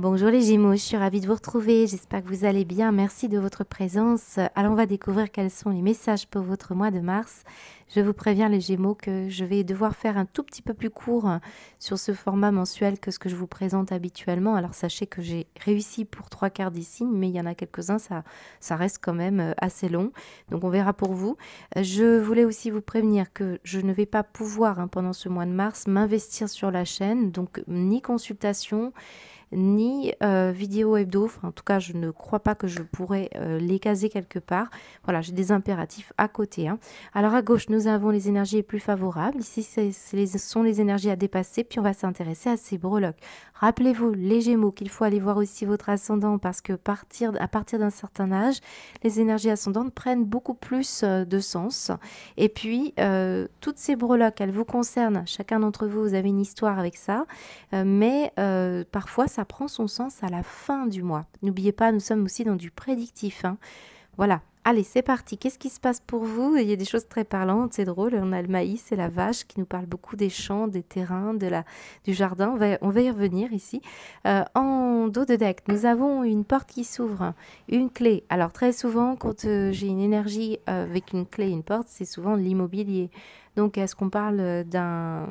Bonjour les Gémeaux, je suis ravie de vous retrouver, j'espère que vous allez bien, merci de votre présence. Alors on va découvrir quels sont les messages pour votre mois de mars. Je vous préviens les Gémeaux que je vais devoir faire un tout petit peu plus court sur ce format mensuel que ce que je vous présente habituellement. Alors sachez que j'ai réussi pour 3/4 des signes, mais il y en a quelques-uns, ça reste quand même assez long. Donc on verra pour vous. Je voulais aussi vous prévenir que je ne vais pas pouvoir pendant ce mois de mars m'investir sur la chaîne, donc ni consultation, ni vidéo hebdo. Enfin, en tout cas, je ne crois pas que je pourrais les caser quelque part. Voilà, j'ai des impératifs à côté. Alors à gauche, nous avons les énergies les plus favorables. Ici, ce sont les énergies à dépasser. Puis on va s'intéresser à ces breloques. Rappelez-vous, les Gémeaux, qu'il faut aller voir aussi votre ascendant parce que à partir d'un certain âge, les énergies ascendantes prennent beaucoup plus de sens. Et puis, toutes ces breloques, elles vous concernent. Chacun d'entre vous, vous avez une histoire avec ça. Mais parfois, ça prend son sens à la fin du mois. N'oubliez pas, nous sommes aussi dans du prédictif. Voilà. Allez, c'est parti. Qu'est-ce qui se passe pour vous? Il y a des choses très parlantes, c'est drôle. On a le maïs et la vache qui nous parlent beaucoup des champs, des terrains, du jardin. On va y revenir ici. En dos de deck, nous avons une porte qui s'ouvre, une clé. Alors très souvent, quand j'ai une énergie avec une clé et une porte, c'est souvent de l'immobilier. Donc, est-ce qu'on parle là,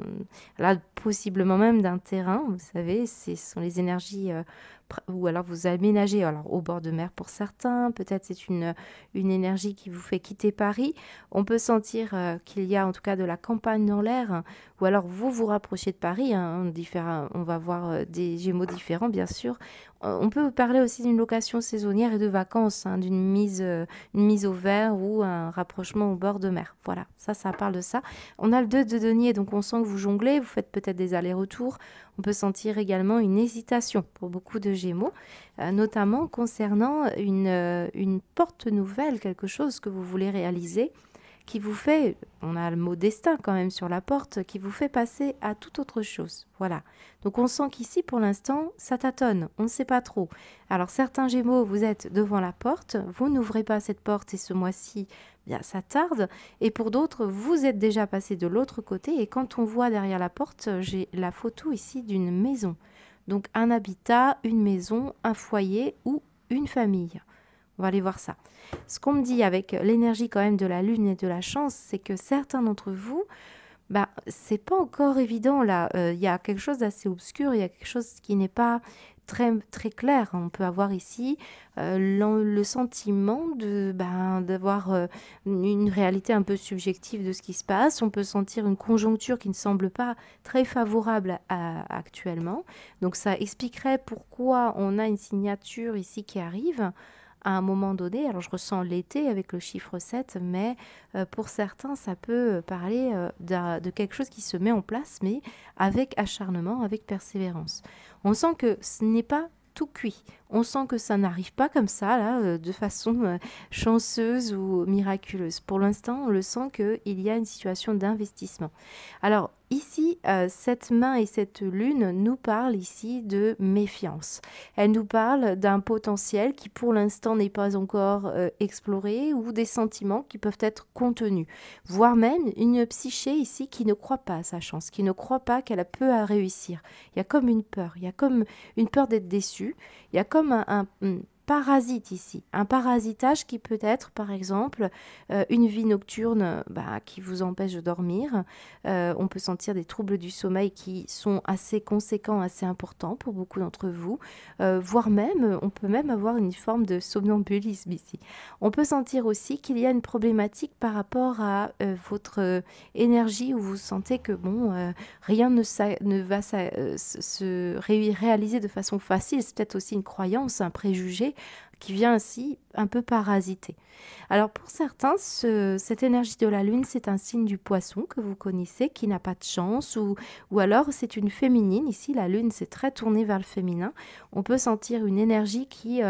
possiblement même d'un terrain? Vous savez, ce sont les énergies, ou alors vous aménagez, alors au bord de mer pour certains, peut-être c'est une énergie qui vous fait quitter Paris. On peut sentir qu'il y a en tout cas de la campagne dans l'air, ou alors vous vous rapprochez de Paris, on va voir des Gémeaux différents, bien sûr. On peut parler aussi d'une location saisonnière et de vacances, d'une une mise au vert ou un rapprochement au bord de mer. Voilà, ça parle de ça. On a le 2 de denier, donc on sent que vous jonglez, vous faites peut-être des allers-retours. On peut sentir également une hésitation pour beaucoup de Gémeaux, notamment concernant une porte nouvelle, quelque chose que vous voulez réaliser, qui vous fait, on a le mot destin quand même sur la porte, qui vous fait passer à toute autre chose. Voilà. Donc on sent qu'ici, pour l'instant, ça tâtonne, on ne sait pas trop. Alors certains Gémeaux, vous êtes devant la porte, vous n'ouvrez pas cette porte et ce mois-ci, bien ça tarde. Et pour d'autres, vous êtes déjà passé de l'autre côté et quand on voit derrière la porte, j'ai la photo ici d'une maison. Donc un habitat, une maison, un foyer ou une famille. On va aller voir ça. Ce qu'on me dit avec l'énergie quand même de la lune et de la chance, c'est que certains d'entre vous, c'est pas encore évident là. Il y a quelque chose d'assez obscur, il y a quelque chose qui n'est pas très, très clair. On peut avoir ici le sentiment d'avoir une réalité un peu subjective de ce qui se passe. On peut sentir une conjoncture qui ne semble pas très favorable actuellement. Donc ça expliquerait pourquoi on a une signature ici qui arrive à un moment donné. Alors je ressens l'été avec le chiffre 7, mais pour certains, ça peut parler de quelque chose qui se met en place, mais avec acharnement, avec persévérance. On sent que ce n'est pas tout cuit. On sent que ça n'arrive pas comme ça, là, de façon chanceuse ou miraculeuse. Pour l'instant, on le sent qu'il y a une situation d'investissement. Alors, ici, cette main et cette lune nous parlent ici de méfiance. Elle nous parle d'un potentiel qui, pour l'instant, n'est pas encore exploré ou des sentiments qui peuvent être contenus, voire même une psyché ici qui ne croit pas à sa chance, qui ne croit pas qu'elle peut réussir. Il y a comme une peur, il y a comme une peur d'être déçue, il y a comme un parasite ici, un parasitage qui peut être par exemple une vie nocturne qui vous empêche de dormir. On peut sentir des troubles du sommeil qui sont assez conséquents, assez importants pour beaucoup d'entre vous, voire même, on peut même avoir une forme de somnambulisme ici. On peut sentir aussi qu'il y a une problématique par rapport à votre énergie où vous sentez que rien ne va se réaliser de façon facile. C'est peut-être aussi une croyance, un préjugé qui vient ainsi un peu parasiter. Alors pour certains, cette énergie de la lune, c'est un signe du poisson que vous connaissez, qui n'a pas de chance, ou alors c'est une féminine. Ici, la lune, c'est très tourné vers le féminin. On peut sentir une énergie qui,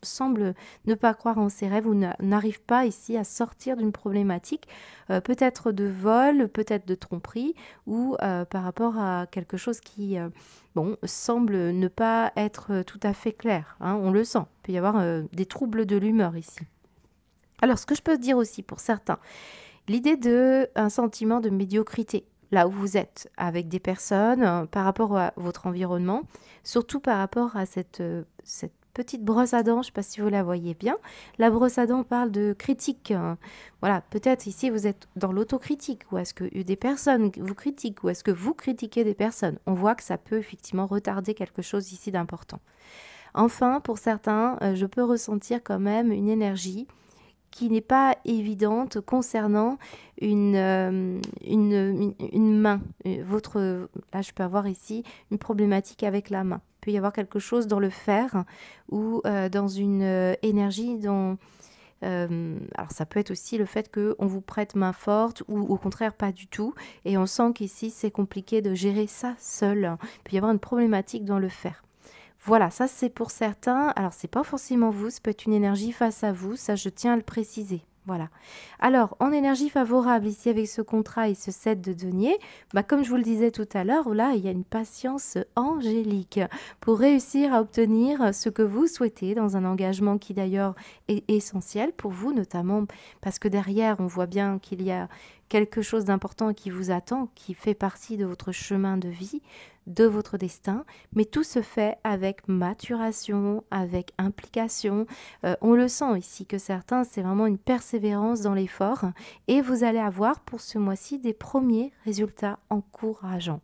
semble ne pas croire en ses rêves ou n'arrive pas ici à sortir d'une problématique, peut-être de vol, peut-être de tromperie, ou par rapport à quelque chose qui semble ne pas être tout à fait clair. On le sent. Il peut y avoir des troubles de l'humeur ici. Alors, ce que je peux dire aussi pour certains, l'idée d'un sentiment de médiocrité. là où vous êtes, avec des personnes, par rapport à votre environnement, surtout par rapport à cette petite brosse à dents, je ne sais pas si vous la voyez bien. La brosse à dents parle de critique. Voilà, peut-être ici vous êtes dans l'autocritique, ou est-ce que des personnes vous critiquent, ou est-ce que vous critiquez des personnes. On voit que ça peut effectivement retarder quelque chose ici d'important. Enfin, pour certains, je peux ressentir quand même une énergie qui n'est pas évidente concernant une main. Là, je peux avoir ici une problématique avec la main. Il peut y avoir quelque chose dans le fer ou dans une énergie dont... alors ça peut être aussi le fait qu'on vous prête main forte ou au contraire pas du tout. Et on sent qu'ici, c'est compliqué de gérer ça seul. Il peut y avoir une problématique dans le fer. Voilà, ça c'est pour certains. Alors, c'est pas forcément vous, ça peut être une énergie face à vous, ça je tiens à le préciser. Voilà. Alors, en énergie favorable, ici avec ce contrat et ce 7 de denier, comme je vous le disais tout à l'heure, là, il y a une patience angélique pour réussir à obtenir ce que vous souhaitez dans un engagement qui d'ailleurs est essentiel pour vous, notamment parce que derrière, on voit bien qu'il y a quelque chose d'important qui vous attend, qui fait partie de votre chemin de vie, de votre destin, mais tout se fait avec maturation, avec implication. On le sent ici que certains, c'est vraiment une persévérance dans l'effort et vous allez avoir pour ce mois-ci des premiers résultats encourageants.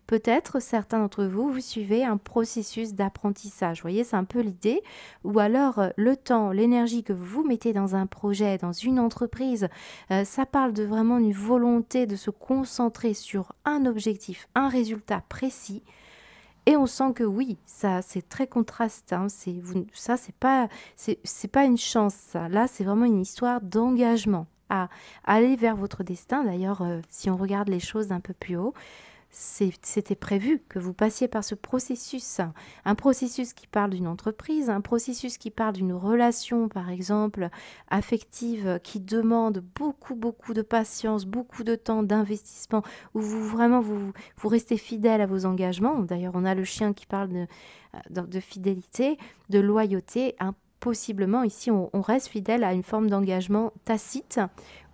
Peut-être certains d'entre vous, vous suivez un processus d'apprentissage. Vous voyez, c'est un peu l'idée. Ou alors, le temps, l'énergie que vous mettez dans un projet, dans une entreprise, ça parle de vraiment une volonté de se concentrer sur un objectif, un résultat précis. Et on sent que oui, ça c'est très contraste. Ça c'est pas une chance. Ça. Là, c'est vraiment une histoire d'engagement à aller vers votre destin. D'ailleurs, si on regarde les choses d'un peu plus haut, c'était prévu que vous passiez par ce processus, un processus qui parle d'une entreprise, un processus qui parle d'une relation, par exemple, affective, qui demande beaucoup de patience, beaucoup de temps, d'investissement, où vous restez fidèle à vos engagements. D'ailleurs, on a le chien qui parle de fidélité, de loyauté, possiblement ici on reste fidèle à une forme d'engagement tacite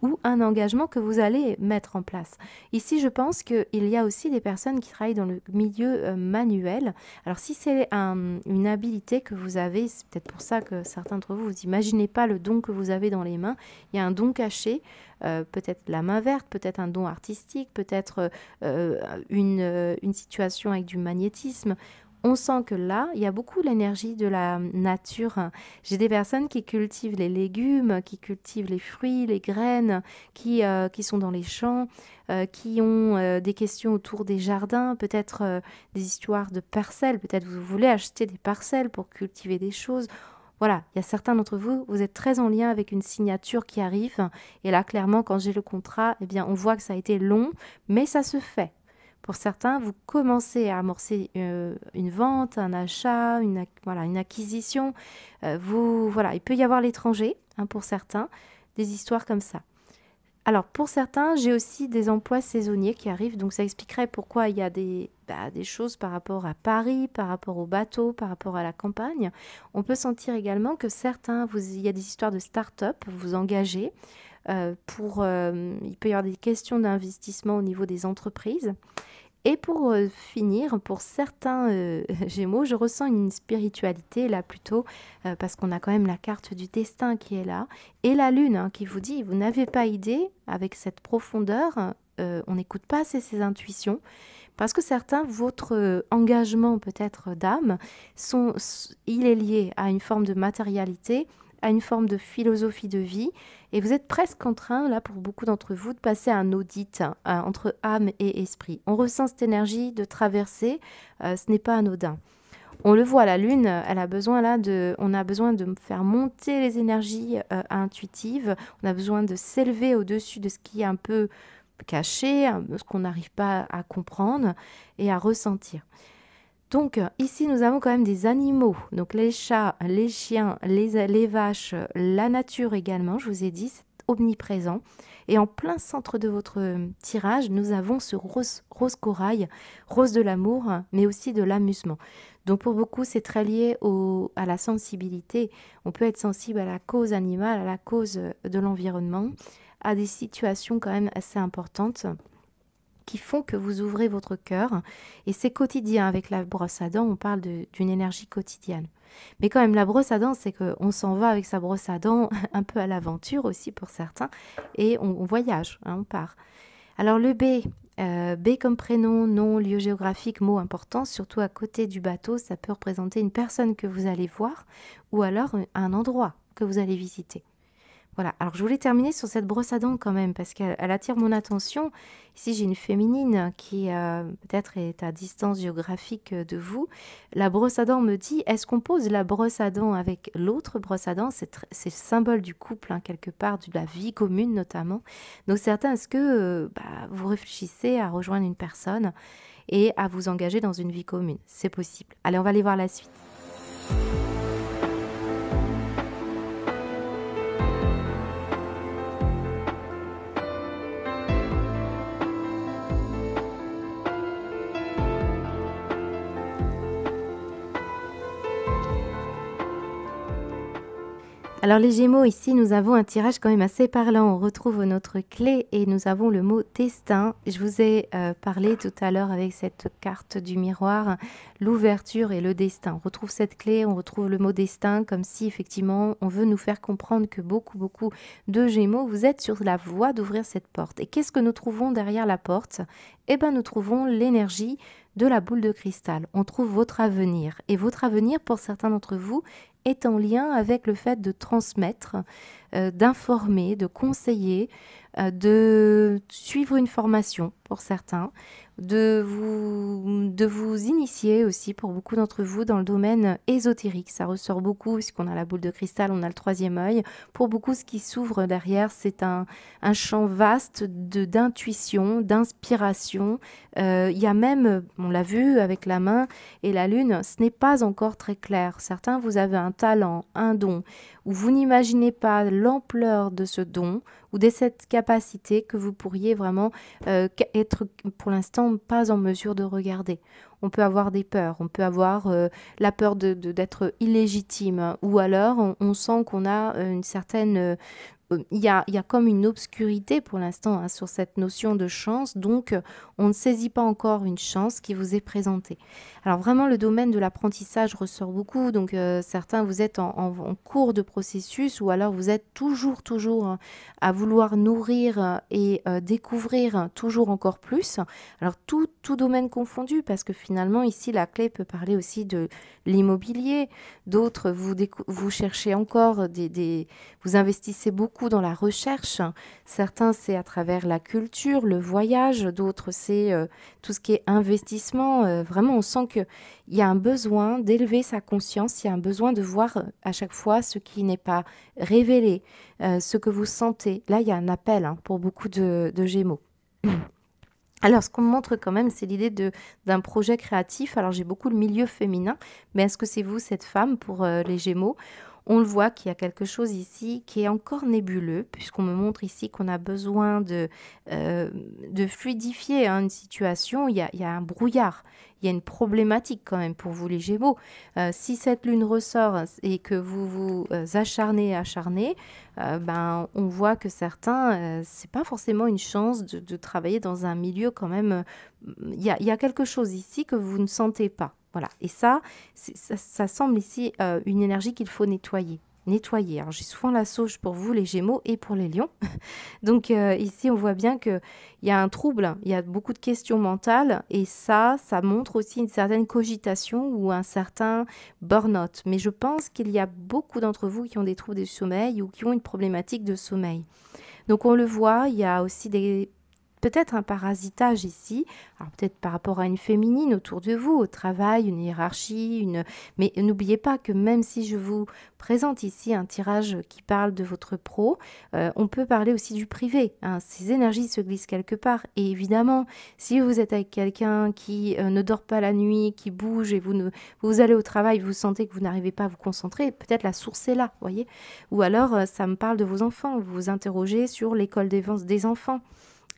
ou un engagement que vous allez mettre en place. Ici, je pense qu'il y a aussi des personnes qui travaillent dans le milieu manuel. Alors, si c'est une habilité que vous avez, c'est peut-être pour ça que certains d'entre vous, vous imaginez pas le don que vous avez dans les mains. Il y a un don caché, peut-être la main verte, peut-être un don artistique, peut-être une situation avec du magnétisme. On sent que là, il y a beaucoup l'énergie de la nature. J'ai des personnes qui cultivent les légumes, qui cultivent les fruits, les graines, qui sont dans les champs, qui ont des questions autour des jardins, peut-être des histoires de parcelles, peut-être vous voulez acheter des parcelles pour cultiver des choses. Voilà, il y a certains d'entre vous, vous êtes très en lien avec une signature qui arrive. Et là, clairement, quand j'ai le contrat, eh bien, on voit que ça a été long, mais ça se fait. Pour certains, vous commencez à amorcer une vente, un achat, une acquisition. Voilà, il peut y avoir l'étranger, pour certains, des histoires comme ça. Alors, pour certains, j'ai aussi des emplois saisonniers qui arrivent, donc ça expliquerait pourquoi il y a des choses par rapport à Paris, par rapport au bateau, par rapport à la campagne. On peut sentir également que certains, il y a des histoires de start-up, vous engagez. Il peut y avoir des questions d'investissement au niveau des entreprises. Et pour finir, pour certains Gémeaux, je ressens une spiritualité là plutôt, parce qu'on a quand même la carte du destin qui est là, et la lune qui vous dit, vous n'avez pas idée, avec cette profondeur, on n'écoute pas assez ses intuitions, parce que certains, votre engagement peut-être d'âme, il est lié à une forme de matérialité, à une forme de philosophie de vie, et vous êtes presque en train, là, pour beaucoup d'entre vous, de passer un audit entre âme et esprit. On ressent cette énergie de traverser, ce n'est pas anodin. On le voit, la lune, elle a besoin là on a besoin de faire monter les énergies intuitives, on a besoin de s'élever au-dessus de ce qui est un peu caché, ce qu'on n'arrive pas à comprendre et à ressentir. Donc ici, nous avons quand même des animaux, donc les chats, les chiens, les vaches, la nature également, je vous ai dit, c'est omniprésent. Et en plein centre de votre tirage, nous avons ce rose corail, rose de l'amour, mais aussi de l'amusement. Donc pour beaucoup, c'est très lié à la sensibilité. On peut être sensible à la cause animale, à la cause de l'environnement, à des situations quand même assez importantes. qui font que vous ouvrez votre cœur. Et c'est quotidien. Avec la brosse à dents, on parle d'une énergie quotidienne. Mais quand même, la brosse à dents, c'est qu'on s'en va avec sa brosse à dents un peu à l'aventure aussi pour certains. Et on voyage, hein, on part. Alors le B, B comme prénom, nom, lieu géographique, mot important, surtout à côté du bateau, ça peut représenter une personne que vous allez voir ou alors un endroit que vous allez visiter. Voilà, alors je voulais terminer sur cette brosse à dents quand même, parce qu'elle attire mon attention. Ici, j'ai une féminine qui peut-être est à distance géographique de vous. La brosse à dents me dit, est-ce qu'on pose la brosse à dents avec l'autre brosse à dents? C'est le symbole du couple, hein, quelque part, de la vie commune notamment. Donc certains, est-ce que vous réfléchissez à rejoindre une personne et à vous engager dans une vie commune? C'est possible. Allez, on va aller voir la suite. Alors les Gémeaux, ici, nous avons un tirage quand même assez parlant. On retrouve notre clé et nous avons le mot destin. Je vous ai parlé tout à l'heure avec cette carte du miroir, l'ouverture et le destin. On retrouve cette clé, on retrouve le mot destin, comme si effectivement on veut nous faire comprendre que beaucoup de Gémeaux, vous êtes sur la voie d'ouvrir cette porte. Et qu'est-ce que nous trouvons derrière la porte? Eh bien, nous trouvons l'énergie de la boule de cristal. On trouve votre avenir. Et votre avenir, pour certains d'entre vous, est en lien avec le fait de transmettre, d'informer, de conseiller, de suivre une formation pour certains, de vous initier aussi pour beaucoup d'entre vous dans le domaine ésotérique. Ça ressort beaucoup puisqu'on a la boule de cristal, on a le troisième œil. Pour beaucoup, ce qui s'ouvre derrière, c'est un champ vaste d'intuition, d'inspiration. Il y a même, on l'a vu avec la main et la lune, ce n'est pas encore très clair. Certains, vous avez un talent, un don, où vous n'imaginez pas l'ampleur de ce don ou de cette capacité que vous pourriez vraiment être pour l'instant pas en mesure de regarder. On peut avoir des peurs, on peut avoir la peur d'être illégitime, ou alors on sent qu'on a une certaine... il y a comme une obscurité pour l'instant, hein, sur cette notion de chance, donc on ne saisit pas encore une chance qui vous est présentée. Alors vraiment, le domaine de l'apprentissage ressort beaucoup, donc certains, vous êtes en cours de processus, ou alors vous êtes toujours à vouloir nourrir et découvrir toujours encore plus. Alors tout domaine confondu, parce que finalement ici la clé peut parler aussi de l'immobilier. D'autres, vous cherchez encore vous investissez beaucoup dans la recherche. Certains, c'est à travers la culture, le voyage. D'autres, c'est tout ce qui est investissement. Vraiment, on sent qu'il y a un besoin d'élever sa conscience. Il y a un besoin de voir à chaque fois ce qui n'est pas révélé, ce que vous sentez. Là, il y a un appel, hein, pour beaucoup de Gémeaux. Alors, ce qu'on me montre quand même, c'est l'idée d'un projet créatif. Alors, j'ai beaucoup le milieu féminin, mais est-ce que c'est vous, cette femme, pour les Gémeaux? On le voit qu'il y a quelque chose ici qui est encore nébuleux, puisqu'on me montre ici qu'on a besoin de fluidifier, hein, une situation. Il y a un brouillard, il y a une problématique quand même pour vous les Gémeaux. Si cette lune ressort et que vous vous acharnez, on voit que certains, c'est pas forcément une chance de travailler dans un milieu quand même. Il y a quelque chose ici que vous ne sentez pas. Voilà, et ça semble ici une énergie qu'il faut nettoyer. Nettoyer. Alors, j'ai souvent la sauge pour vous, les Gémeaux, et pour les Lions. Donc, ici, on voit bien qu'il y a un trouble, il y a beaucoup de questions mentales, et ça montre aussi une certaine cogitation ou un certain burn-out. Mais je pense qu'il y a beaucoup d'entre vous qui ont des troubles du sommeil ou qui ont une problématique de sommeil. Donc, on le voit, il y a aussi peut-être un parasitage ici, alors peut-être par rapport à une féminine autour de vous, au travail, une hiérarchie, mais n'oubliez pas que même si je vous présente ici un tirage qui parle de votre pro, on peut parler aussi du privé, hein. Ces énergies se glissent quelque part, et évidemment, si vous êtes avec quelqu'un qui ne dort pas la nuit, qui bouge, et vous allez au travail, vous sentez que vous n'arrivez pas à vous concentrer, peut-être la source est là, voyez. Ou alors, ça me parle de vos enfants, vous vous interrogez sur l'école des enfants.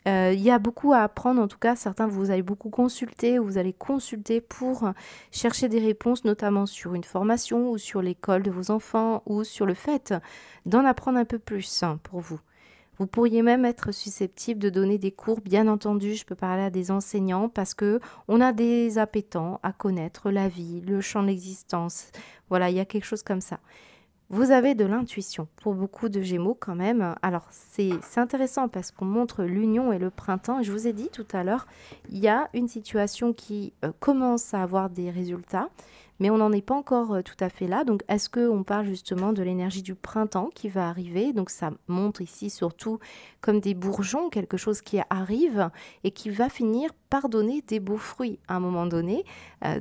Il y a beaucoup à apprendre, en tout cas, certains, vous allez beaucoup consulter, ou vous allez consulter pour chercher des réponses, notamment sur une formation, ou sur l'école de vos enfants, ou sur le fait d'en apprendre un peu plus, hein, pour vous. Vous pourriez même être susceptible de donner des cours, bien entendu, je peux parler à des enseignants parce que on a des appétents à connaître la vie, le champ de l'existence. Voilà, il y a quelque chose comme ça. Vous avez de l'intuition pour beaucoup de Gémeaux quand même. Alors c'est intéressant parce qu'on montre l'union et le printemps. Et je vous ai dit tout à l'heure, il y a une situation qui commence à avoir des résultats, mais on n'en est pas encore tout à fait là. Donc est-ce qu'on parle justement de l'énergie du printemps qui va arriver? Donc ça montre ici surtout comme des bourgeons, quelque chose qui arrive et qui va finir par donner des beaux fruits à un moment donné.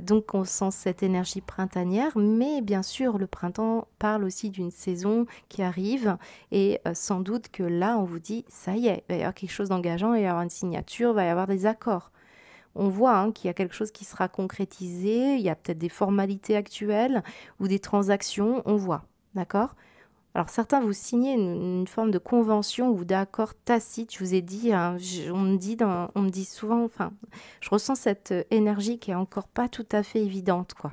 Donc on sent cette énergie printanière, mais bien sûr le printemps parle aussi d'une saison qui arrive et sans doute que là on vous dit ça y est, il va y avoir quelque chose d'engageant, il va y avoir une signature, il va y avoir des accords. On voit qu'il y a quelque chose qui sera concrétisé, il y a peut-être des formalités actuelles ou des transactions, on voit, d'accord? Alors certains vous signez une forme de convention ou d'accord tacite, je vous ai dit, hein, on me dit souvent, enfin, je ressens cette énergie qui est encore pas tout à fait évidente, quoi.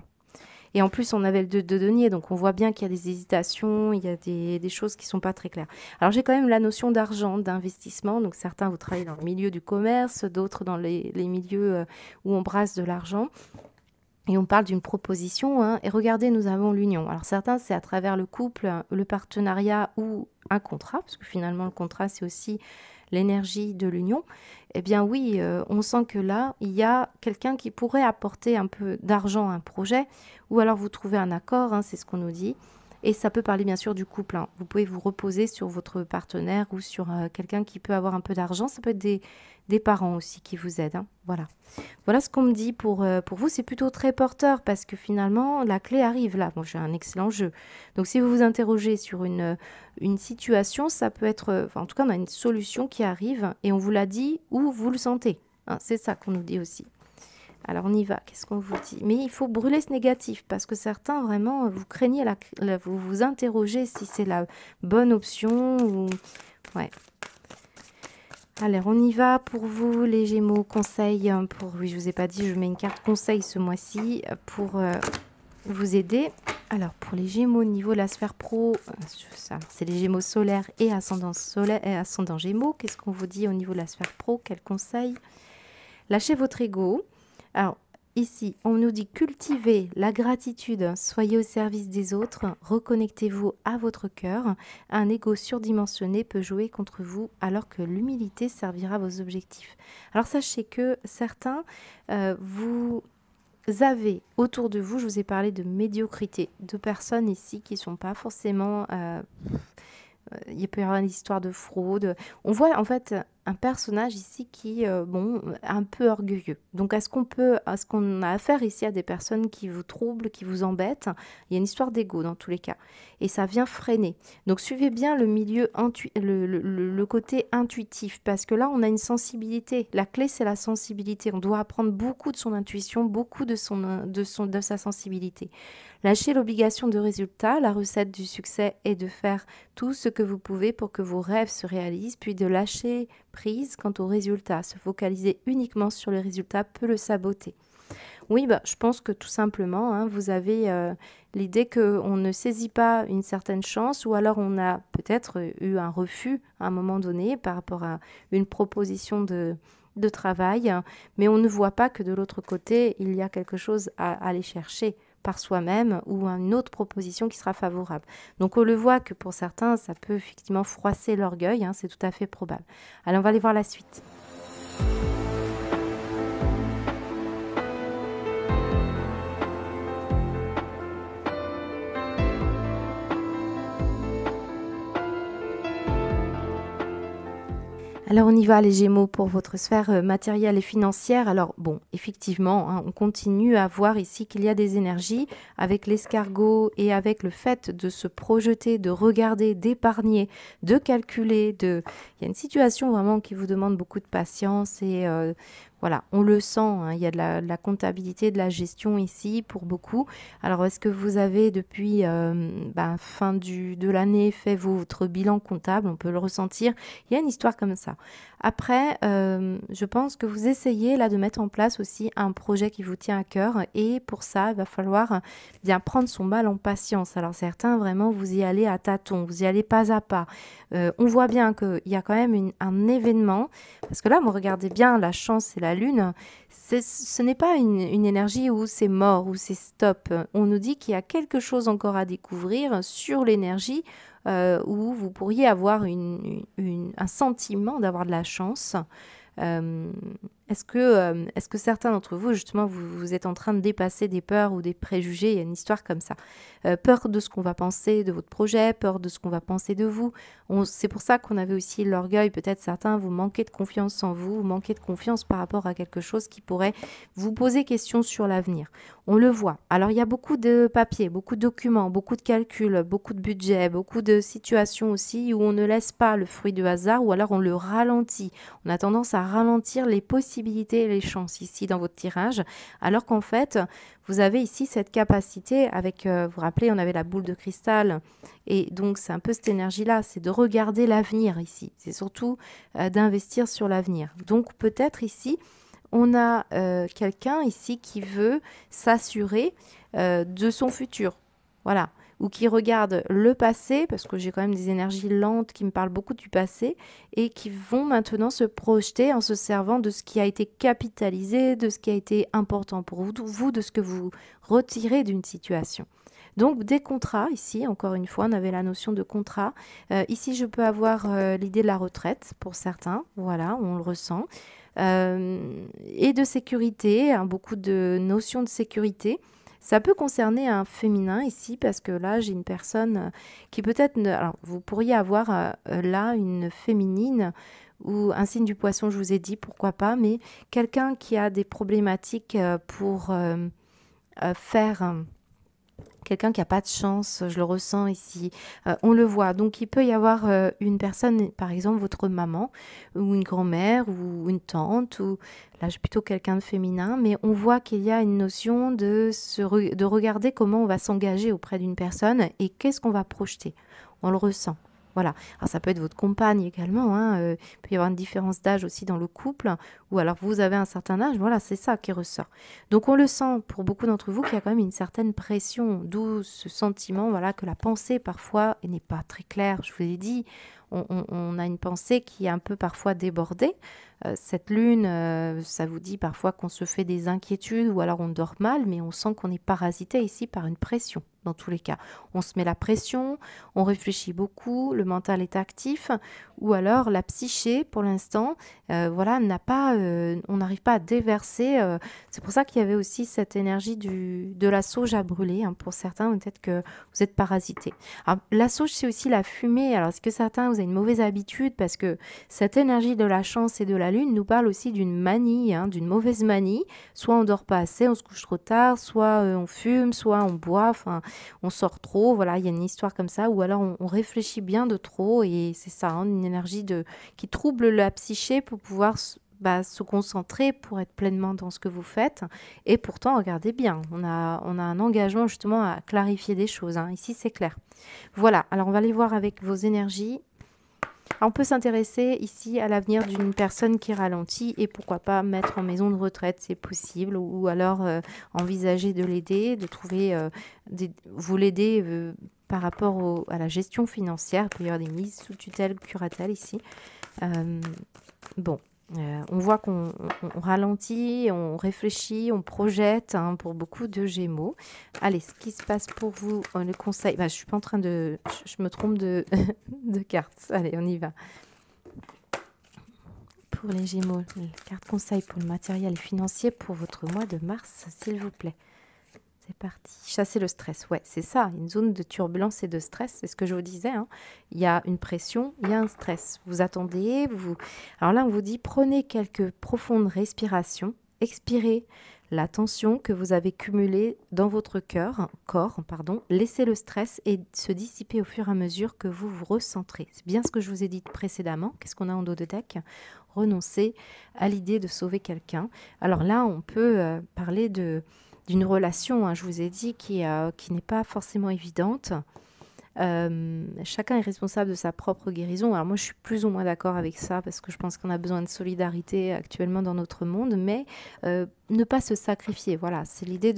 Et en plus, on avait le 2 de denier, donc on voit bien qu'il y a des hésitations, il y a des choses qui sont pas très claires. Alors j'ai quand même la notion d'argent, d'investissement, donc certains vous travaillez dans le milieu du commerce, d'autres dans les milieux où on brasse de l'argent. Et on parle d'une proposition, hein, et regardez, nous avons l'union. Alors certains, c'est à travers le couple, le partenariat ou un contrat, parce que finalement le contrat, c'est aussi l'énergie de l'union. Eh bien oui, on sent que là, il y a quelqu'un qui pourrait apporter un peu d'argent à un projet, ou alors vous trouvez un accord, hein, c'est ce qu'on nous dit. Et ça peut parler bien sûr du couple, hein. Vous pouvez vous reposer sur votre partenaire ou sur quelqu'un qui peut avoir un peu d'argent. Ça peut être des parents aussi qui vous aident, hein. Voilà. Voilà ce qu'on me dit pour vous. C'est plutôt très porteur parce que finalement, la clé arrive là. Bon, j'ai un excellent jeu. Donc, si vous vous interrogez sur une situation, ça peut être... enfin, en tout cas, on a une solution qui arrive et on vous l'a dit ou vous le sentez, hein. C'est ça qu'on nous dit aussi. Alors, on y va. Qu'est-ce qu'on vous dit? Mais il faut brûler ce négatif parce que certains, vraiment, vous craignez, vous vous interrogez si c'est la bonne option ou... Ouais. Alors, on y va pour vous, les Gémeaux. Conseil pour... Oui, je vous ai pas dit, je mets une carte conseil ce mois-ci pour vous aider. Alors, pour les Gémeaux, au niveau de la sphère pro, c'est les Gémeaux solaires et ascendant solaire et ascendant Gémeaux. Qu'est-ce qu'on vous dit au niveau de la sphère pro? Quel conseil? Lâchez votre ego. Alors, ici, on nous dit cultivez la gratitude, soyez au service des autres, reconnectez-vous à votre cœur. Un ego surdimensionné peut jouer contre vous alors que l'humilité servira vos objectifs. Alors, sachez que certains, vous avez autour de vous, je vous ai parlé de médiocrité, de personnes ici qui ne sont pas forcément... il peut y avoir une histoire de fraude. On voit en fait un personnage ici qui, bon, un peu orgueilleux. Donc, est-ce qu'on a affaire ici à des personnes qui vous troublent, qui vous embêtent? Il y a une histoire d'ego dans tous les cas. Et ça vient freiner. Donc, suivez bien le milieu, le côté intuitif, parce que là, on a une sensibilité. La clé, c'est la sensibilité. On doit apprendre beaucoup de son intuition, beaucoup de sa sensibilité. Lâchez l'obligation de résultat. La recette du succès est de faire tout ce que vous pouvez pour que vos rêves se réalisent, puis de lâcher prise quant au résultat. Se focaliser uniquement sur le résultat peut le saboter. Oui, je pense que tout simplement, hein, vous avez l'idée qu'on ne saisit pas une certaine chance ou alors on a peut-être eu un refus à un moment donné par rapport à une proposition de travail, mais on ne voit pas que de l'autre côté, il y a quelque chose à aller chercher par soi-même ou une autre proposition qui sera favorable. Donc on le voit que pour certains, ça peut effectivement froisser l'orgueil, hein, c'est tout à fait probable. Allez, on va aller voir la suite. Alors on y va les Gémeaux pour votre sphère matérielle et financière. Alors bon, effectivement, hein, on continue à voir ici qu'il y a des énergies avec l'escargot et avec le fait de se projeter, de regarder, d'épargner, de calculer. Il y a une situation vraiment qui vous demande beaucoup de patience et Voilà, on le sent, hein, il y a de la comptabilité, de la gestion ici pour beaucoup. Alors, est-ce que vous avez depuis fin de l'année fait votre bilan comptable? On peut le ressentir. Il y a une histoire comme ça. Après, je pense que vous essayez là de mettre en place aussi un projet qui vous tient à cœur et pour ça, il va falloir bien prendre son mal en patience. Alors certains, vraiment, vous y allez à tâtons, vous y allez pas à pas. On voit bien qu'il y a quand même un événement, parce que là, vous regardez bien la chance et la lune, ce n'est pas une énergie où c'est mort, où c'est stop. On nous dit qu'il y a quelque chose encore à découvrir sur l'énergie où vous pourriez avoir un sentiment d'avoir de la chance. Euh, est-ce que certains d'entre vous, justement, vous êtes en train de dépasser des peurs ou des préjugés? Il y a une histoire comme ça. Peur de ce qu'on va penser de votre projet, peur de ce qu'on va penser de vous. C'est pour ça qu'on avait aussi l'orgueil. Peut-être certains, vous manquez de confiance en vous, vous manquez de confiance par rapport à quelque chose qui pourrait vous poser question sur l'avenir. On le voit. Alors, il y a beaucoup de papiers, beaucoup de documents, beaucoup de calculs, beaucoup de budget, beaucoup de situations aussi où on ne laisse pas le fruit du hasard ou alors on le ralentit. On a tendance à ralentir les possibilités et les chances ici dans votre tirage, alors qu'en fait, vous avez ici cette capacité avec, vous vous rappelez, on avait la boule de cristal, et donc c'est un peu cette énergie-là, c'est de regarder l'avenir ici, c'est surtout d'investir sur l'avenir. Donc peut-être ici, on a quelqu'un ici qui veut s'assurer de son futur. Voilà. Ou qui regarde le passé, parce que j'ai quand même des énergies lentes qui me parlent beaucoup du passé, et qui vont maintenant se projeter en se servant de ce qui a été capitalisé, de ce qui a été important pour vous, de ce que vous retirez d'une situation. Donc des contrats, ici, encore une fois, on avait la notion de contrat. Ici, je peux avoir l'idée de la retraite pour certains, voilà, on le ressent. Et de sécurité, hein, beaucoup de notions de sécurité. Ça peut concerner un féminin ici parce que là, j'ai une personne qui peut-être... Alors, vous pourriez avoir là une féminine ou un signe du poisson, je vous ai dit, pourquoi pas, mais quelqu'un qui a des problématiques pour faire... Quelqu'un qui n'a pas de chance, je le ressens ici, on le voit. Donc il peut y avoir une personne, par exemple votre maman, ou une grand-mère, ou une tante, ou là j'ai plutôt quelqu'un de féminin, mais on voit qu'il y a une notion de regarder comment on va s'engager auprès d'une personne et qu'est-ce qu'on va projeter. On le ressent. Voilà. Alors ça peut être votre compagne également, hein. Il peut y avoir une différence d'âge aussi dans le couple, ou alors vous avez un certain âge, voilà, c'est ça qui ressort. Donc on le sent pour beaucoup d'entre vous qu'il y a quand même une certaine pression, d'où ce sentiment, voilà, que la pensée parfois n'est pas très claire. Je vous l'ai dit, on a une pensée qui est un peu parfois débordée. Cette lune, ça vous dit parfois qu'on se fait des inquiétudes ou alors on dort mal, mais on sent qu'on est parasité ici par une pression. Dans tous les cas, on se met la pression, on réfléchit beaucoup, le mental est actif, ou alors la psyché, pour l'instant, voilà, on n'arrive pas à déverser. C'est pour ça qu'il y avait aussi cette énergie de la sauge à brûler. Hein, pour certains, peut-être que vous êtes parasité. Alors, la sauge, c'est aussi la fumée. Alors, est-ce que certains, vous avez une mauvaise habitude parce que cette énergie de la chance et de la lune nous parle aussi d'une manie, hein, d'une mauvaise manie. Soit on dort pas assez, on se couche trop tard, soit on fume, soit on boit, enfin on sort trop, voilà, il y a une histoire comme ça, ou alors on réfléchit bien de trop, et c'est ça, hein, une énergie qui trouble la psyché pour pouvoir se concentrer, pour être pleinement dans ce que vous faites, et pourtant, regardez bien, on a un engagement justement à clarifier des choses, hein. Ici c'est clair. Voilà, alors on va aller voir avec vos énergies. On peut s'intéresser ici à l'avenir d'une personne qui ralentit et pourquoi pas mettre en maison de retraite, c'est possible, ou alors envisager de l'aider, de trouver, vous l'aider par rapport à la gestion financière. Il peut y avoir des mises sous tutelle, curatelle ici. Bon. On voit qu'on ralentit, on réfléchit, on projette, hein, pour beaucoup de Gémeaux. Allez, ce qui se passe pour vous, le conseil. Je suis pas en train de... Je me trompe de, de cartes. Allez, on y va. Pour les Gémeaux, carte conseil pour le matériel et financier pour votre mois de mars, s'il vous plaît. C'est parti. Chasser le stress. Ouais, c'est ça. Une zone de turbulence et de stress. C'est ce que je vous disais, hein. Il y a une pression, il y a un stress. Vous attendez. Alors là, on vous dit, prenez quelques profondes respirations. Expirez la tension que vous avez cumulée dans votre corps, pardon, laissez le stress et se dissiper au fur et à mesure que vous vous recentrez. C'est bien ce que je vous ai dit précédemment. Qu'est-ce qu'on a en dos de deck? Renoncer à l'idée de sauver quelqu'un. Alors là, on peut parler d'une relation, hein, je vous ai dit, qui n'est pas forcément évidente. Chacun est responsable de sa propre guérison. Alors moi, je suis plus ou moins d'accord avec ça parce que je pense qu'on a besoin de solidarité actuellement dans notre monde, mais ne pas se sacrifier. Voilà, c'est l'idée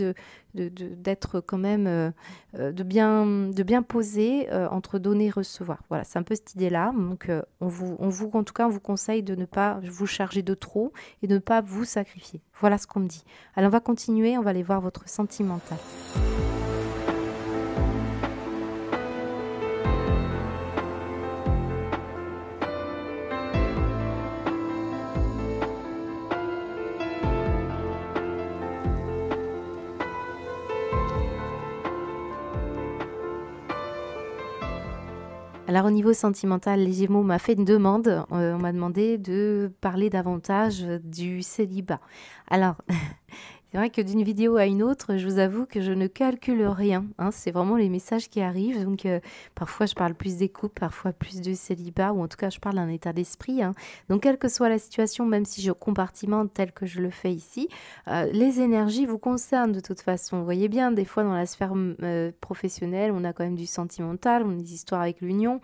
d'être quand même, de bien poser entre donner et recevoir. Voilà, c'est un peu cette idée-là. Donc, en tout cas, on vous conseille de ne pas vous charger de trop et de ne pas vous sacrifier. Voilà ce qu'on me dit. Alors, on va continuer. On va aller voir votre sentimental. Alors au niveau sentimental, les Gémeaux m'a fait une demande, on m'a demandé de parler davantage du célibat. Alors, c'est vrai que d'une vidéo à une autre, je vous avoue que je ne calcule rien, hein, c'est vraiment les messages qui arrivent, donc parfois je parle plus des couples, parfois plus du célibat, ou en tout cas je parle d'un état d'esprit, hein. Donc quelle que soit la situation, même si je compartimente tel que je le fais ici, les énergies vous concernent de toute façon. Vous voyez bien, des fois dans la sphère professionnelle, on a quand même du sentimental, on a des histoires avec l'union,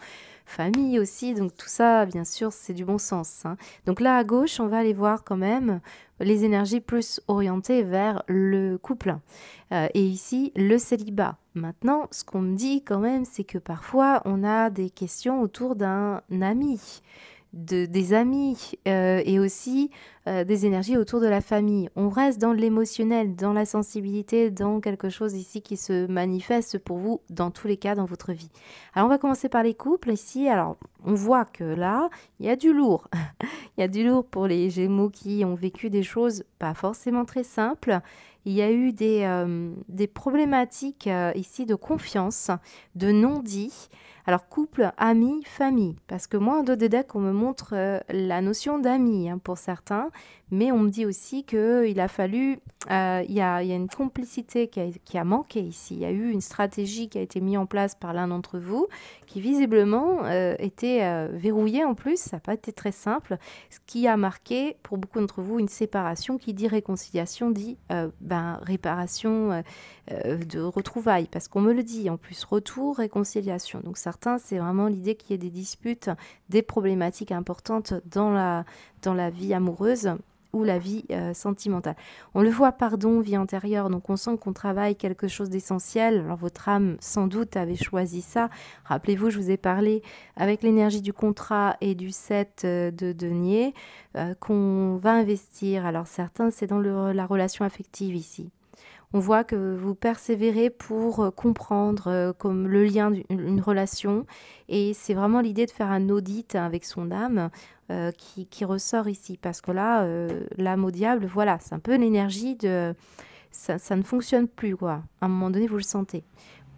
famille aussi, donc tout ça, bien sûr, c'est du bon sens, hein. Donc là, à gauche, on va aller voir quand même les énergies plus orientées vers le couple. Et ici, le célibat. Maintenant, ce qu'on me dit quand même, c'est que parfois, on a des questions autour d'un ami, des amis et aussi des énergies autour de la famille. On reste dans l'émotionnel, dans la sensibilité, dans quelque chose ici qui se manifeste pour vous dans tous les cas dans votre vie. Alors on va commencer par les couples ici. Alors on voit que là, il y a du lourd. Il y a du lourd pour les Gémeaux qui ont vécu des choses pas forcément très simples. Il y a eu des problématiques ici de confiance, de non-dit. Alors, couple, amis, famille. Parce que moi, en dos de deck, on me montre la notion d'amis hein, pour certains. Mais on me dit aussi qu'il a fallu... il y a une complicité qui a manqué ici. Il y a eu une stratégie qui a été mise en place par l'un d'entre vous qui visiblement était verrouillée en plus. Ça n'a pas été très simple. Ce qui a marqué pour beaucoup d'entre vous une séparation qui dit réconciliation, dit réparation de retrouvailles. Parce qu'on me le dit en plus, retour, réconciliation. Donc certains, c'est vraiment l'idée qu'il y ait des disputes, des problématiques importantes dans la vie amoureuse ou la vie sentimentale. On le voit, pardon, vie antérieure, donc on sent qu'on travaille quelque chose d'essentiel. Alors votre âme, sans doute, avait choisi ça. Rappelez-vous, je vous ai parlé avec l'énergie du contrat et du 7 de denier qu'on va investir. Alors certains, c'est dans la relation affective ici. On voit que vous persévérez pour comprendre comme le lien d'une relation et c'est vraiment l'idée de faire un audit avec son âme qui ressort ici parce que là, l'âme au diable, voilà, c'est un peu l'énergie de... Ça ne fonctionne plus, quoi. À un moment donné, vous le sentez.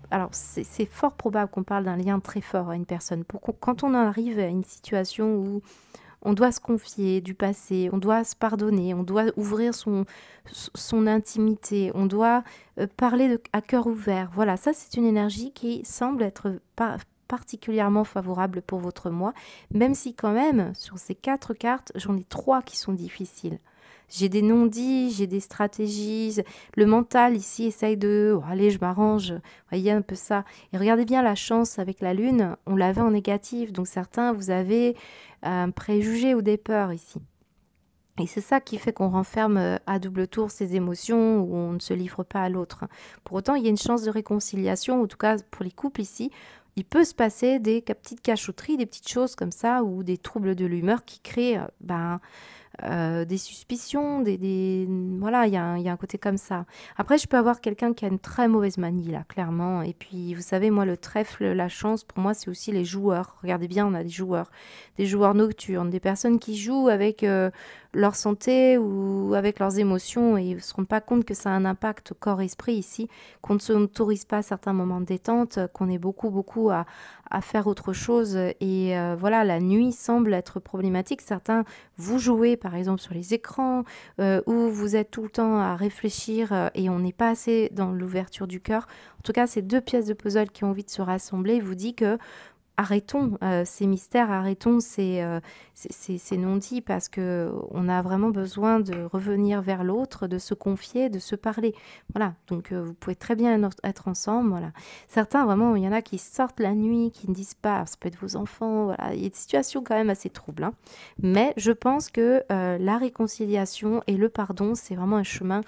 Alors, c'est fort probable qu'on parle d'un lien très fort à une personne. Quand on arrive à une situation où on doit se confier du passé, on doit se pardonner, on doit ouvrir son intimité, on doit parler à cœur ouvert. Voilà, ça c'est une énergie qui semble être particulièrement favorable pour votre mois, même si quand même, sur ces 4 cartes, j'en ai 3 qui sont difficiles. J'ai des non-dits, j'ai des stratégies. Le mental ici essaye de « allez, je m'arrange ». Vous voyez un peu ça. Et regardez bien la chance avec la lune, on l'avait en négatif. Donc certains, vous avez un préjugé ou des peurs ici. Et c'est ça qui fait qu'on renferme à double tour ses émotions ou on ne se livre pas à l'autre. Pour autant, il y a une chance de réconciliation, en tout cas pour les couples ici. Il peut se passer des petites cachotteries, des petites choses comme ça ou des troubles de l'humeur qui créent des suspicions, voilà, il y a un côté comme ça. Après, je peux avoir quelqu'un qui a une très mauvaise manie, là, clairement. Et puis, vous savez, moi, le trèfle, la chance, pour moi, c'est aussi les joueurs. Regardez bien, on a des joueurs nocturnes, des personnes qui jouent avec leur santé ou avec leurs émotions et ils ne se rendent pas compte que ça a un impact corps-esprit ici, qu'on ne s'autorise pas certains moments de détente, qu'on est beaucoup à faire autre chose. Et voilà, la nuit semble être problématique. Certains, vous jouez par exemple sur les écrans ou vous êtes tout le temps à réfléchir et on n'est pas assez dans l'ouverture du cœur. En tout cas, ces deux pièces de puzzle qui ont envie de se rassembler vous dit que arrêtons ces mystères, arrêtons ces non-dits parce que on a vraiment besoin de revenir vers l'autre, de se confier, de se parler. Voilà, donc vous pouvez très bien être ensemble. Voilà. Certains, vraiment, il y en a qui sortent la nuit, qui ne disent pas, ça peut être vos enfants, voilà. Il y a des situations quand même assez troubles. Hein. Mais je pense que la réconciliation et le pardon, c'est vraiment un chemin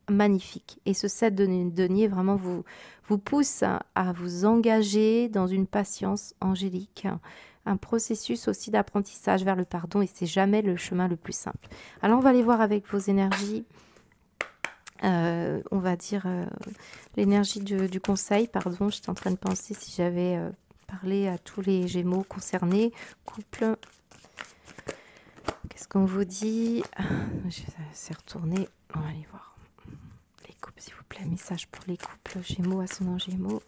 magnifique. Et ce 7 de denier vraiment vous pousse à vous engager dans une patience angélique, un processus aussi d'apprentissage vers le pardon et c'est jamais le chemin le plus simple. Alors on va aller voir avec vos énergies, on va dire l'énergie du conseil, pardon, j'étais en train de penser si j'avais parlé à tous les Gémeaux concernés, couple, qu'est-ce qu'on vous dit? C'est retourné, on va aller voir. Couple, s'il vous plaît, message pour les couples Gémeaux, ascendant Gémeaux.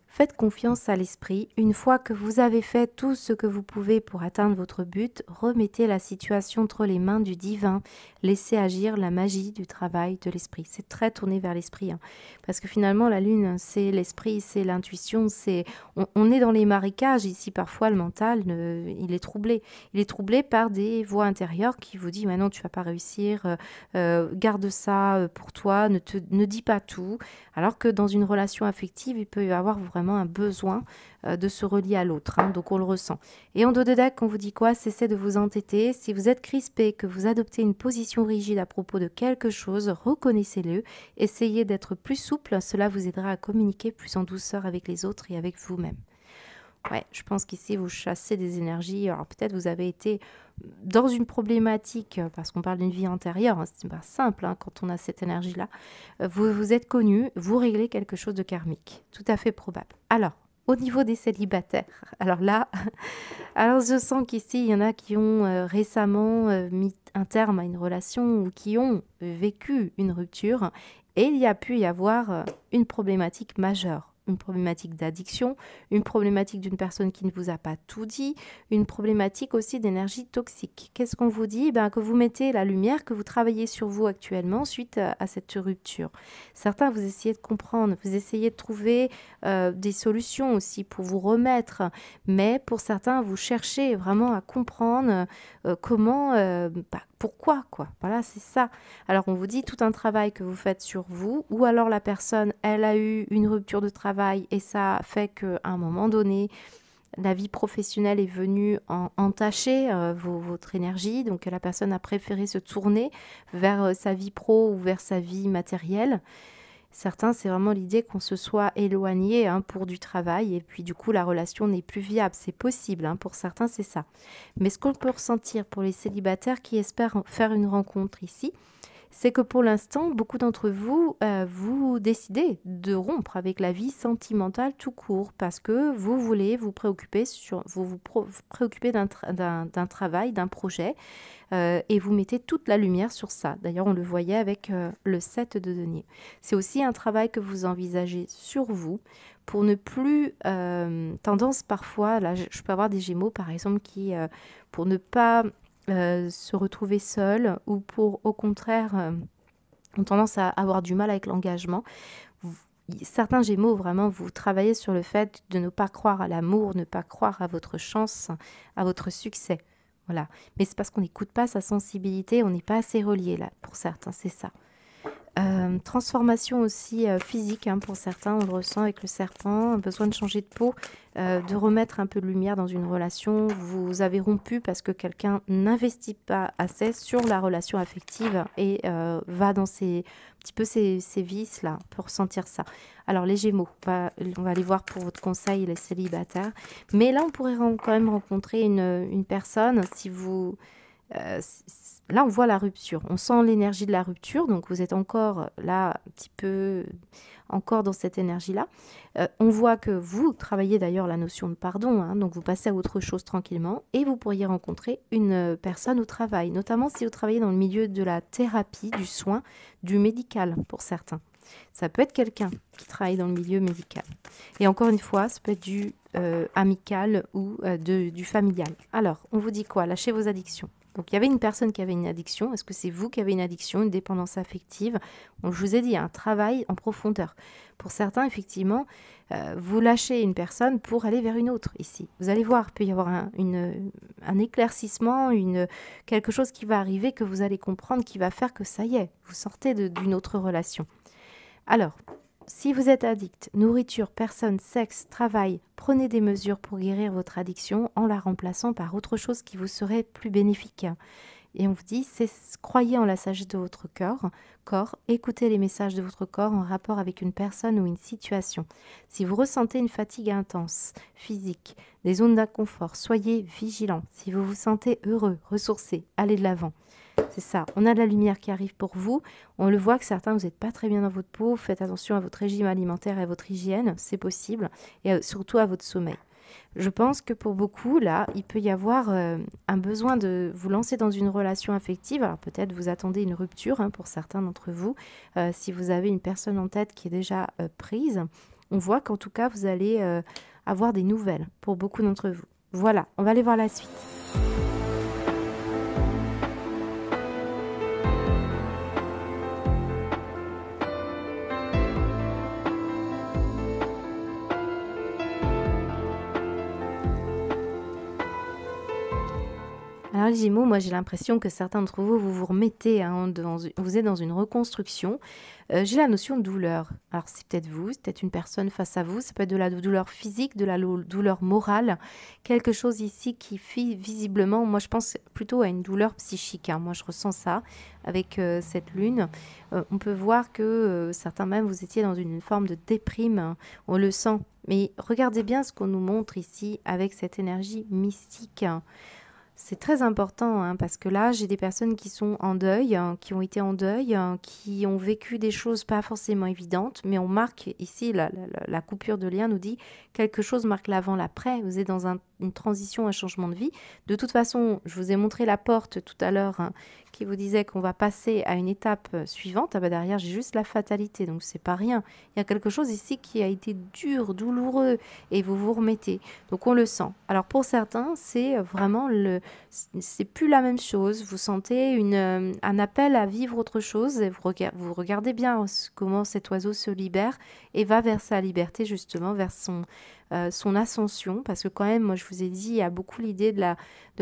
Faites confiance à l'esprit. Une fois que vous avez fait tout ce que vous pouvez pour atteindre votre but, remettez la situation entre les mains du divin. Laissez agir la magie du travail de l'esprit. C'est très tourné vers l'esprit. Hein. Parce que finalement, la lune, c'est l'esprit, c'est l'intuition. On est dans les marécages. Ici, parfois, le mental, il est troublé. Il est troublé par des voix intérieures qui vous disent « non, tu ne vas pas réussir. Garde ça pour toi. Ne dis pas tout. » Alors que dans une relation affective, il peut y avoir vraiment un besoin de se relier à l'autre, hein, donc on le ressent. Et en dos de deck, on vous dit quoi? Cessez de vous entêter. Si vous êtes crispé, que vous adoptez une position rigide à propos de quelque chose, reconnaissez-le. Essayez d'être plus souple, cela vous aidera à communiquer plus en douceur avec les autres et avec vous-même. Ouais, je pense qu'ici, vous chassez des énergies. Alors peut-être vous avez été dans une problématique, parce qu'on parle d'une vie antérieure, hein, c'est pas simple hein, quand on a cette énergie-là. Vous vous êtes connu, vous réglez quelque chose de karmique. Tout à fait probable. Alors, au niveau des célibataires, alors là, alors je sens qu'ici, il y en a qui ont récemment mis un terme à une relation ou qui ont vécu une rupture et il y a pu y avoir une problématique majeure. Une problématique d'addiction, une problématique d'une personne qui ne vous a pas tout dit, une problématique aussi d'énergie toxique. Qu'est-ce qu'on vous dit? Que vous mettez la lumière, que vous travaillez sur vous actuellement suite à cette rupture. Certains, vous essayez de comprendre, vous essayez de trouver des solutions aussi pour vous remettre, mais pour certains, vous cherchez vraiment à comprendre comment, pourquoi, quoi. Voilà, c'est ça. Alors, on vous dit tout un travail que vous faites sur vous, ou alors la personne, elle a eu une rupture de travail et ça fait qu'à un moment donné, la vie professionnelle est venue entacher votre énergie. Donc, la personne a préféré se tourner vers sa vie pro ou vers sa vie matérielle. Certains, c'est vraiment l'idée qu'on se soit éloigné hein, pour du travail et puis du coup, la relation n'est plus viable. C'est possible, hein, pour certains, c'est ça. Mais ce qu'on peut ressentir pour les célibataires qui espèrent faire une rencontre ici, c'est que pour l'instant, beaucoup d'entre vous, vous décidez de rompre avec la vie sentimentale tout court parce que vous voulez vous préoccuper, vous préoccuper d'un travail, d'un projet et vous mettez toute la lumière sur ça. D'ailleurs, on le voyait avec le 7 de denier. C'est aussi un travail que vous envisagez sur vous pour ne plus tendance parfois, là je peux avoir des Gémeaux par exemple qui, pour ne pas se retrouver seul ou pour au contraire ont tendance à avoir du mal avec l'engagement. Certains Gémeaux, vraiment, vous travaillez sur le fait de ne pas croire à l'amour, ne pas croire à votre chance, à votre succès. Voilà. Mais c'est parce qu'on n'écoute pas sa sensibilité, on n'est pas assez relié là, pour certains, c'est ça. Transformation aussi physique hein, pour certains, on le ressent avec le serpent, un besoin de changer de peau, de remettre un peu de lumière dans une relation. Vous avez rompu parce que quelqu'un n'investit pas assez sur la relation affective et va dans un petit peu ces vices là pour ressentir ça. Alors les Gémeaux, on va aller voir pour votre conseil les célibataires. Mais là on pourrait quand même rencontrer une personne si vous Là, on voit la rupture. On sent l'énergie de la rupture. Donc, vous êtes encore là, un petit peu, encore dans cette énergie-là. On voit que vous travaillez d'ailleurs la notion de pardon. Hein, donc, vous passez à autre chose tranquillement. Et vous pourriez rencontrer une personne au travail. Notamment si vous travaillez dans le milieu de la thérapie, du soin, du médical pour certains. Ça peut être quelqu'un qui travaille dans le milieu médical. Et encore une fois, ça peut être du amical ou du familial. Alors, on vous dit quoi? Lâchez vos addictions. Donc, il y avait une personne qui avait une addiction. Est-ce que c'est vous qui avez une addiction, une dépendance affective? Donc, je vous ai dit, un travail en profondeur. Pour certains, effectivement, vous lâchez une personne pour aller vers une autre ici. Vous allez voir, il peut y avoir un éclaircissement, quelque chose qui va arriver, que vous allez comprendre, qui va faire que ça y est, vous sortez d'une autre relation. Alors, si vous êtes addict, nourriture, personne, sexe, travail, prenez des mesures pour guérir votre addiction en la remplaçant par autre chose qui vous serait plus bénéfique. Et on vous dit, croyez en la sagesse de votre corps, écoutez les messages de votre corps en rapport avec une personne ou une situation. Si vous ressentez une fatigue intense, physique, des zones d'inconfort, soyez vigilant. Si vous vous sentez heureux, ressourcé, allez de l'avant. C'est ça, on a de la lumière qui arrive pour vous. On le voit que certains, vous n'êtes pas très bien dans votre peau. Faites attention à votre régime alimentaire et à votre hygiène, c'est possible. Et surtout à votre sommeil. Je pense que pour beaucoup, là, il peut y avoir un besoin de vous lancer dans une relation affective. Alors peut-être vous attendez une rupture pour certains d'entre vous. Si vous avez une personne en tête qui est déjà prise, on voit qu'en tout cas, vous allez avoir des nouvelles pour beaucoup d'entre vous. Voilà, on va aller voir la suite. Alors les Gémeaux, moi j'ai l'impression que certains d'entre vous, vous vous remettez, vous êtes dans une reconstruction. J'ai la notion de douleur. Alors c'est peut-être vous, c'est peut-être une personne face à vous, ça peut être de la douleur physique, de la douleur morale, quelque chose ici qui visiblement, moi je pense plutôt à une douleur psychique. Moi je ressens ça avec cette lune. On peut voir que certains même, vous étiez dans une forme de déprime, on le sent. Mais regardez bien ce qu'on nous montre ici avec cette énergie mystique. C'est très important parce que là, j'ai des personnes qui sont en deuil, qui ont été en deuil, qui ont vécu des choses pas forcément évidentes, mais on marque ici, la coupure de lien nous dit quelque chose marque l'avant, l'après. Vous êtes dans une transition, un changement de vie. De toute façon, je vous ai montré la porte tout à l'heure qui vous disait qu'on va passer à une étape suivante. Derrière, j'ai juste la fatalité, donc c'est pas rien. Il y a quelque chose ici qui a été dur, douloureux, et vous vous remettez. Donc on le sent. Alors pour certains, c'est vraiment c'est plus la même chose. Vous sentez un appel à vivre autre chose. Et vous regardez bien comment cet oiseau se libère et va vers sa liberté, justement, vers son ascension. Parce que quand même, moi je vous ai dit, il y a beaucoup l'idée de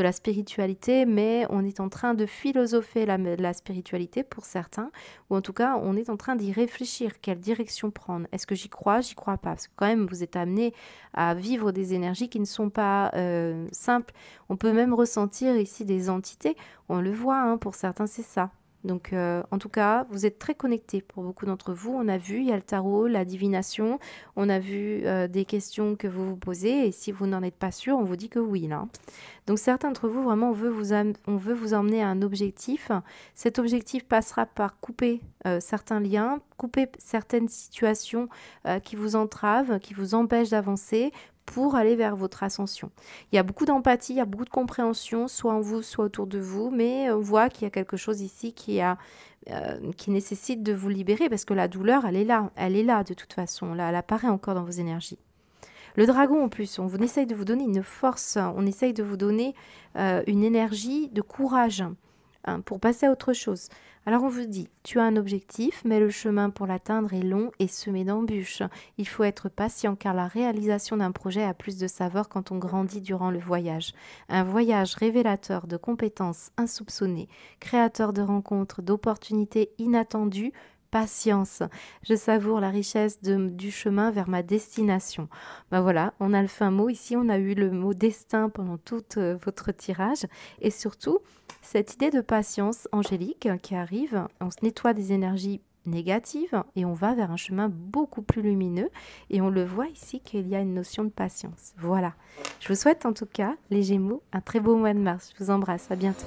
la spiritualité, mais on est en train de philosopher la spiritualité pour certains, ou en tout cas, on est en train d'y réfléchir. Quelle direction prendre? Est-ce que j'y crois pas? Parce que quand même, vous êtes amené à vivre des énergies qui ne sont pas simples. On peut même ressentir ici des entités. On le voit, pour certains, c'est ça. Donc, en tout cas, vous êtes très connectés pour beaucoup d'entre vous. On a vu, il y a le tarot, la divination. On a vu des questions que vous vous posez. Et si vous n'en êtes pas sûr, on vous dit que oui, là. Donc, certains d'entre vous, vraiment, on veut vous emmener à un objectif. Cet objectif passera par couper certains liens, couper certaines situations qui vous entravent, qui vous empêchent d'avancer, pour aller vers votre ascension. Il y a beaucoup d'empathie, il y a beaucoup de compréhension, soit en vous, soit autour de vous, mais on voit qu'il y a quelque chose ici qui nécessite de vous libérer, parce que la douleur, elle est là de toute façon, là, elle apparaît encore dans vos énergies. Le dragon, en plus, on essaye de vous donner une force, on essaye de vous donner une énergie de courage pour passer à autre chose. Alors on vous dit, tu as un objectif, mais le chemin pour l'atteindre est long et semé d'embûches. Il faut être patient car la réalisation d'un projet a plus de saveur quand on grandit durant le voyage. Un voyage révélateur de compétences insoupçonnées, créateur de rencontres, d'opportunités inattendues. Patience, je savoure la richesse du chemin vers ma destination. Voilà, on a le fin mot. Ici, on a eu le mot destin pendant tout votre tirage. Et surtout, cette idée de patience angélique qui arrive, on se nettoie des énergies négative et on va vers un chemin beaucoup plus lumineux. Et on le voit ici qu'il y a une notion de patience. Voilà. Je vous souhaite en tout cas, les Gémeaux, un très beau mois de mars. Je vous embrasse. À bientôt.